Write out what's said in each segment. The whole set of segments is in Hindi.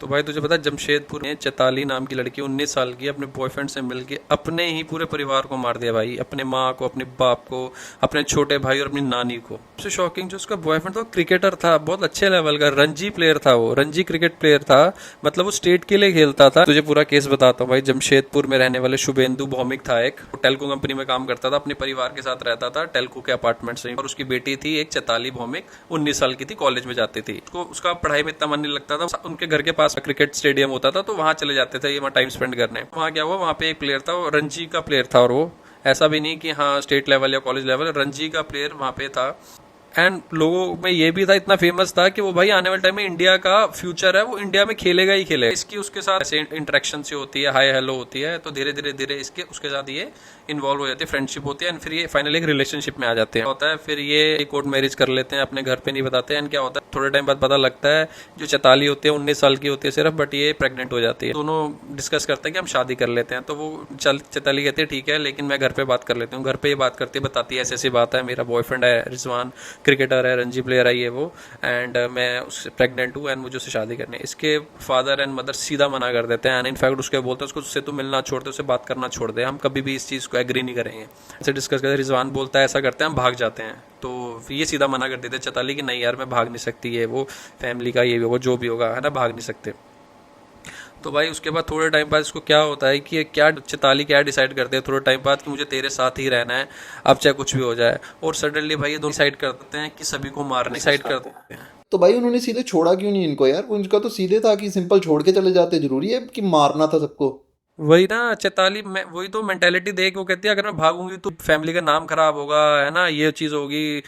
तो भाई तुझे पता है जमशेदपुर में चैताली नाम की लड़की 19 साल की अपने बॉयफ्रेंड से मिलके अपने ही पूरे परिवार को मार दिया भाई, अपने माँ को, अपने बाप को, अपने छोटे भाई और अपनी नानी को। सबसे शॉकिंग जो उसका बॉयफ्रेंड था, क्रिकेटर था, बहुत अच्छे लेवल का रणजी प्लेयर था, वो रणजी क्रिकेट प्लेयर था, मतलब वो स्टेट के लिए खेलता था। तुझे पूरा केस बताता हूँ भाई। जमशेदपुर में रहने वाले शुभेंदु भौमिक था एक, टेल्को कंपनी में काम करता था, अपने परिवार के साथ रहता था टेल्को के अपार्टमेंट से। और उसकी बेटी थी एक चैताली भौमिक, 19 साल की थी, कॉलेज में जाती थी। उसको उसका पढ़ाई में इतना मन नहीं लगता था। उनके घर के पास क्रिकेट स्टेडियम होता था तो वहां चले जाते थे ये वहाँ टाइम स्पेंड करने। वहाँ क्या हुआ, वहाँ पे एक प्लेयर था, वो रणजी का प्लेयर था, और वो ऐसा भी नहीं कि हाँ स्टेट लेवल या कॉलेज लेवल, रणजी का प्लेयर वहाँ पे था। एंड लोगों में ये भी था, इतना फेमस था कि वो भाई आने वाले टाइम में इंडिया का फ्यूचर है, वो इंडिया में खेलेगा ही खेलेगा। इसकी उसके साथ ऐसे इंटरेक्शन से होती है, हाय हेलो होती है, तो धीरे धीरे धीरे इसके उसके साथ ये इन्वॉल्व हो जाती है, फ्रेंडशिप होती है, एंड फिर ये फाइनली एक रिलेशनशिप में आ जाते हैं। होता है फिर ये कोर्ट मैरिज कर लेते हैं, अपने घर पे नहीं बताते हैं। एंड क्या होता है, थोड़े टाइम बाद पता लगता है जो चैताली होती है 19 साल की होती है सिर्फ, बट ये प्रेग्नेंट हो जाती है। दोनों डिस्कस करते हैं कि हम शादी कर लेते हैं। तो वो चैताली कहती है ठीक है, लेकिन मैं घर पे बात कर लेती हूँ। घर पे ये बात करती है, बताती है ऐसी ऐसी बात है, मेरा बॉयफ्रेंड है रिजवान, क्रिकेटर है, रणजी प्लेयर है ये वो, एंड मैं उससे प्रेग्नेंट हूँ एंड मुझे उससे शादी करनी है। इसके फादर एंड मदर सीधा मना कर देते हैं, एंड इनफैक्ट उसके बोलते हैं उसको उससे तू मिलना छोड़ दे, उससे बात करना छोड़ दे, हम कभी भी इस चीज़ को एग्री नहीं करेंगे। ऐसे डिस्कस करते रिजवान बोलता है ऐसा करते हैं हम भाग जाते हैं। तो ये सीधा मना कर देते चैताली कि नहीं यार मैं भाग नहीं सकती, ये वो फैमिली का ये भी वो जो भी होगा है ना, भाग नहीं सकते। तो भाई उसके बाद थोड़े टाइम बाद इसको क्या होता है कि क्या चैताली क्या डिसाइड करते हैं थोड़े टाइम बाद कि मुझे तेरे साथ ही रहना है, अब चाहे कुछ भी हो जाए। और सडनली भाई ये दोनों डिसाइड कर देते हैं कि सभी को मारने डिसाइड कर देते हैं। तो भाई उन्होंने सीधे छोड़ा क्यों नहीं इनको यार? उनका तो सीधे था कि सिंपल छोड़ के चले जाते, जरूरी है कि मारना था सबको? वही ना चैताली में वही तो मेंटेलिटी देख वो कहती है अगर मैं भागूंगी तो फैमिली का नाम खराब होगा, है ना, ये चीज होगी,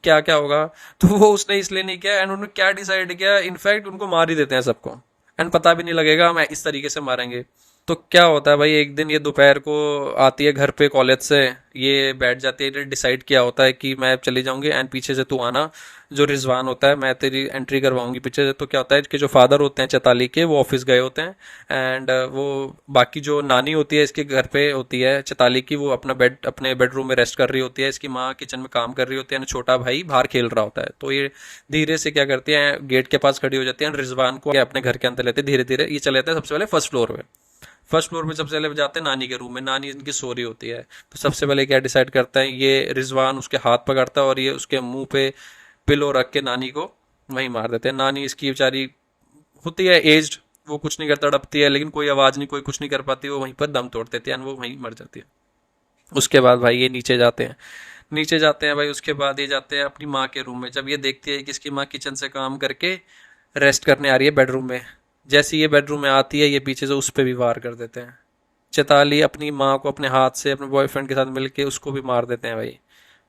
क्या क्या होगा। तो वो उसने इसलिए नहीं किया, एंड उन्होंने क्या डिसाइड किया, इनफैक्ट उनको मार ही देते हैं सबको, एंड पता भी नहीं लगेगा, हम इस तरीके से मारेंगे। तो क्या होता है भाई, एक दिन ये दोपहर को आती है घर पे कॉलेज से, ये बैठ जाती है, डिसाइड किया होता है कि मैं चली जाऊंगी एंड पीछे से तू आना, जो रिजवान होता है मैं तेरी एंट्री करवाऊंगी पीछे से। तो क्या होता है कि जो फादर होते हैं चैताली के वो ऑफिस गए होते हैं, एंड वो बाकी जो नानी होती है इसके घर पे होती है चैताली की, वो अपने बेडरूम में रेस्ट कर रही होती है, इसकी माँ किचन में काम कर रही होती है, छोटा भाई बाहर खेल रहा होता है। तो ये धीरे से क्या करती है, गेट के पास खड़ी हो जाती है, रिजवान को अपने घर के अंदर लेते धीरे धीरे। ये चले जाते हैं सबसे पहले फर्स्ट फ्लोर पे। फर्स्ट फ्लोर पे सबसे पहले जाते हैं नानी के रूम में, नानी इनकी सो रही होती है। तो सबसे पहले क्या डिसाइड करता है, ये रिजवान उसके हाथ पकड़ता है और ये उसके मुंह पे पिलो रख के नानी को वहीं मार देते हैं। नानी इसकी बेचारी होती है एज्ड, वो कुछ नहीं करता, तड़पती है, लेकिन कोई आवाज नहीं, कोई कुछ नहीं कर पाती, वो वहीं पर दम तोड़ देती है, वो वहीं मर जाती है। उसके बाद भाई ये नीचे जाते हैं, नीचे जाते हैं भाई। उसके बाद ये जाते हैं अपनी माँ के रूम में। जब ये देखती है कि इसकी माँ किचन से काम करके रेस्ट करने आ रही है बेडरूम में, जैसे ये बेडरूम में आती है ये पीछे से उस पर भी वार कर देते हैं। चैताली अपनी माँ को अपने हाथ से अपने बॉयफ्रेंड के साथ मिलके उसको भी मार देते हैं भाई।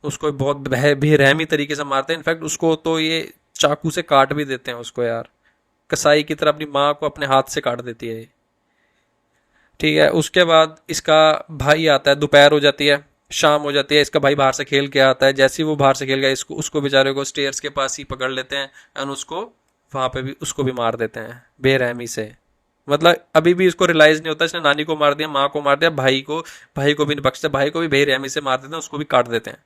उसको भी बहुत बेरहमी तरीके से मारते हैं, इनफैक्ट उसको तो ये चाकू से काट भी देते हैं उसको यार, कसाई की तरह अपनी माँ को अपने हाथ से काट देती है ये। ठीक है, उसके बाद इसका भाई आता है, दोपहर हो जाती है, शाम हो जाती है, इसका भाई बाहर से खेल के आता है। जैसे ही वो बाहर से खेल गया, इसको उसको बेचारे को स्टेयर्स के पास ही पकड़ लेते हैं, एंड उसको वहां पे भी उसको भी मार देते हैं बेरहमी से। मतलब अभी भी इसको रियलाइज नहीं होता इसने नानी को मार दिया, माँ को मार दिया, भाई को भी नहीं बख्शते, भाई को भी बेरहमी से मार देते हैं, उसको भी काट देते हैं।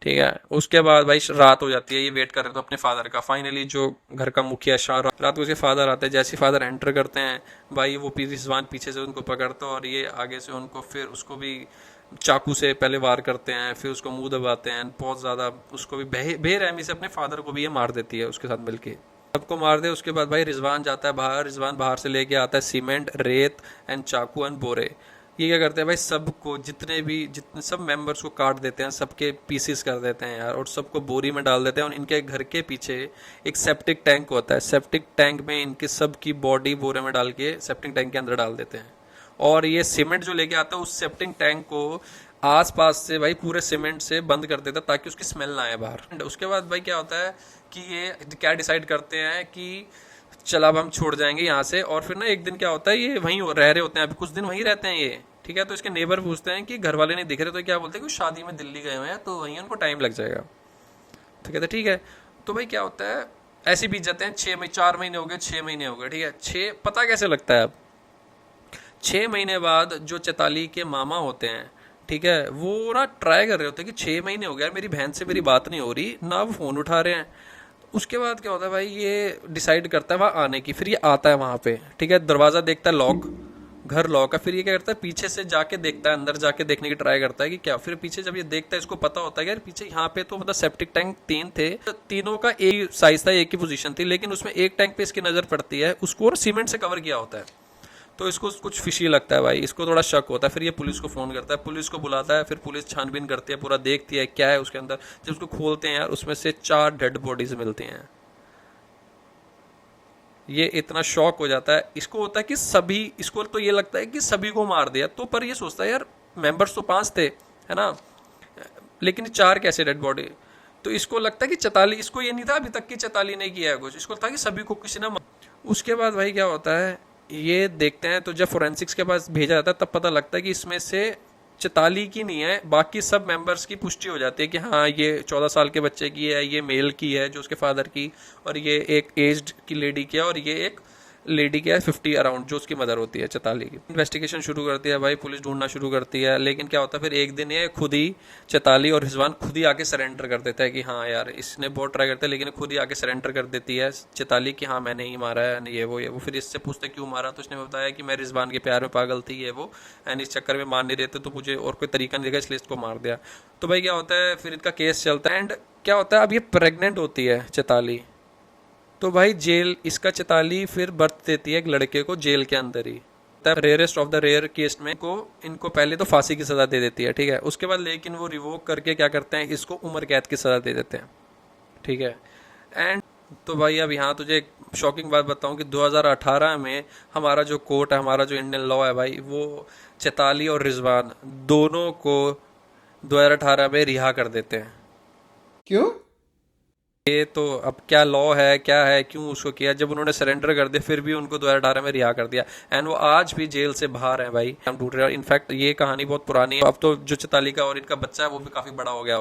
ठीक है, उसके बाद भाई रात हो जाती है, ये वेट कर रहे थे अपने फादर का। फाइनली जो घर का मुखिया शाह, रात को उसके फादर आते हैं। जैसे फादर एंटर करते हैं भाई, वो रिजवान पीछे से उनको पकड़ता है और ये आगे से उनको फिर उसको भी चाकू से पहले वार करते हैं, फिर उसको मुंह दबाते हैं, बहुत ज़्यादा उसको भी बेरहमी से अपने फादर को भी ये मार देती है उसके साथ मिलके, सबको मार दे। उसके बाद भाई रिजवान जाता है बाहर, रिजवान बाहर से लेके आता है सीमेंट, रेत एंड चाकू एंड बोरे। ये क्या करते हैं भाई, सबको जितने सब मेंबर्स को काट देते हैं, सबके पीसेस कर देते हैं यार, और सबको बोरी में डाल देते हैं। और इनके घर के पीछे एक सेप्टिक टैंक होता है, सेप्टिक टैंक में इनके सबकी बॉडी बोरे में डाल के सेप्टिक टैंक के अंदर डाल देते हैं। और ये सीमेंट जो लेके आता है उस सेप्टिक टैंक को आस पास से भाई पूरे सीमेंट से बंद कर देता है ताकि उसकी स्मेल ना आए बाहर। उसके बाद भाई क्या होता है कि ये क्या डिसाइड करते हैं कि चल अब हम छोड़ जाएंगे यहाँ से। और फिर ना एक दिन क्या होता है, ये वहीं रह रहे होते हैं, अभी कुछ दिन वहीं रहते हैं ये। ठीक है, तो इसके नेबर पूछते हैं कि घर वाले नहीं दिख रहे, तो क्या बोलते हैं कि शादी में दिल्ली गए हुए हैं तो वहीं उनको टाइम लग जाएगा। तो कहते हैं ठीक है। तो भाई क्या होता है, ऐसे बीत जाते हैं 6 महीने, 4 महीने हो गए, 6 महीने हो गए। ठीक है, छः पता कैसे लगता है अब, 6 महीने बाद जो चैताली के मामा होते हैं, ठीक है, वो ना ट्राई कर रहे होते हैं कि 6 महीने हो गया मेरी बहन से मेरी बात नहीं हो रही, ना वो फ़ोन उठा रहे हैं, उसके बाद क्या होता है भाई, ये डिसाइड करता है वहाँ आने की, फिर ये आता है वहाँ पे, ठीक है, दरवाज़ा देखता है लॉक, घर लॉक है, फिर ये क्या करता है पीछे से जाके देखता है, अंदर जाके देखने की ट्राई करता है कि क्या, फिर पीछे जब ये देखता है इसको पता होता है कि यार पीछे यहाँ पे तो मतलब सेप्टिक टैंक 3 थे, तीनों का एक साइज था, एक ही पोजीशन थी, लेकिन उसमें एक टैंक पे इसकी नज़र पड़ती है, उसको और सीमेंट से कवर किया होता है, तो इसको कुछ फिशी लगता है भाई, इसको थोड़ा शक होता है, फिर ये पुलिस को फ़ोन करता है, पुलिस को बुलाता है, फिर पुलिस छानबीन करती है, पूरा देखती है क्या है उसके अंदर। जब उसको खोलते हैं यार, उसमें से 4 डेड बॉडीज मिलती हैं। ये इतना शॉक हो जाता है, इसको होता है कि सभी, इसको तो ये लगता है कि सभी को मार दिया, तो पर ये सोचता है यार मेंबर्स तो 5 थे, है ना, लेकिन 4 कैसे डेड बॉडी। तो इसको लगता है कि चताली, इसको ये नहीं था अभी तक कि चताली ने किया है कुछ, इसको था कि सभी को किसी ने उसके बाद भाई क्या होता है, ये देखते हैं, तो जब फोरेंसिक्स के पास भेजा जाता है तब पता लगता है कि इसमें से चताली की नहीं है, बाकी सब मेंबर्स की पुष्टि हो जाती है कि हाँ ये 14 साल के बच्चे की है, ये मेल की है जो उसके फादर की, और ये एक एज्ड की लेडी की है, और ये एक लेडी की है 50 अराउंड जो उसकी मदर होती है चताली की। इन्वेस्टिगेशन शुरू करती है भाई, पुलिस ढूंढना शुरू करती है, लेकिन क्या होता है फिर एक दिन ये खुद ही, चताली और रिजवान खुद ही आके सरेंडर कर देता है कि हाँ यार, इसने बहुत ट्राई करता है लेकिन खुद ही आके सरेंडर कर देती है चताली कि हाँ मैंने ही मारा है, ये वो। फिर इससे पूछते क्यों मारा, तो इसने बताया कि मैं रिजवान के प्यार में पागल थी, ये वो, एंड इस चक्कर में मान नहीं रहते तो मुझे और कोई तरीका नहीं देगा, इसलिए इसको मार दिया। तो भाई क्या होता है, फिर इनका केस चलता है, एंड क्या होता है अब ये प्रेग्नेंट होती है चताली, तो भाई जेल, इसका चताली फिर बर्थ देती है एक लड़के को जेल के अंदर ही। Rarest of the rare case में को इनको पहले तो फांसी की सज़ा दे देती है, ठीक है, उसके बाद लेकिन वो रिवोक करके क्या करते हैं, इसको उम्र कैद की सज़ा दे देते हैं, ठीक है। एंड तो भाई अब यहाँ तुझे एक शॉकिंग बात बताऊं कि 2018 में हमारा जो कोर्ट है, हमारा जो इंडियन लॉ है भाई, वो चैताली और रिजवान दोनों को 2018 में रिहा कर देते हैं। क्यों? ये तो अब क्या लॉ है, क्या है, क्यों उसको किया, जब उन्होंने सरेंडर कर दिया फिर भी उनको 2018 में रिहा कर दिया, एंड वो आज भी जेल से बाहर है भाई, हम ढूंढ रहे हैं। इनफैक्ट ये कहानी बहुत पुरानी है, अब तो जो चैताली का और इनका बच्चा है वो भी काफी बड़ा हो गया।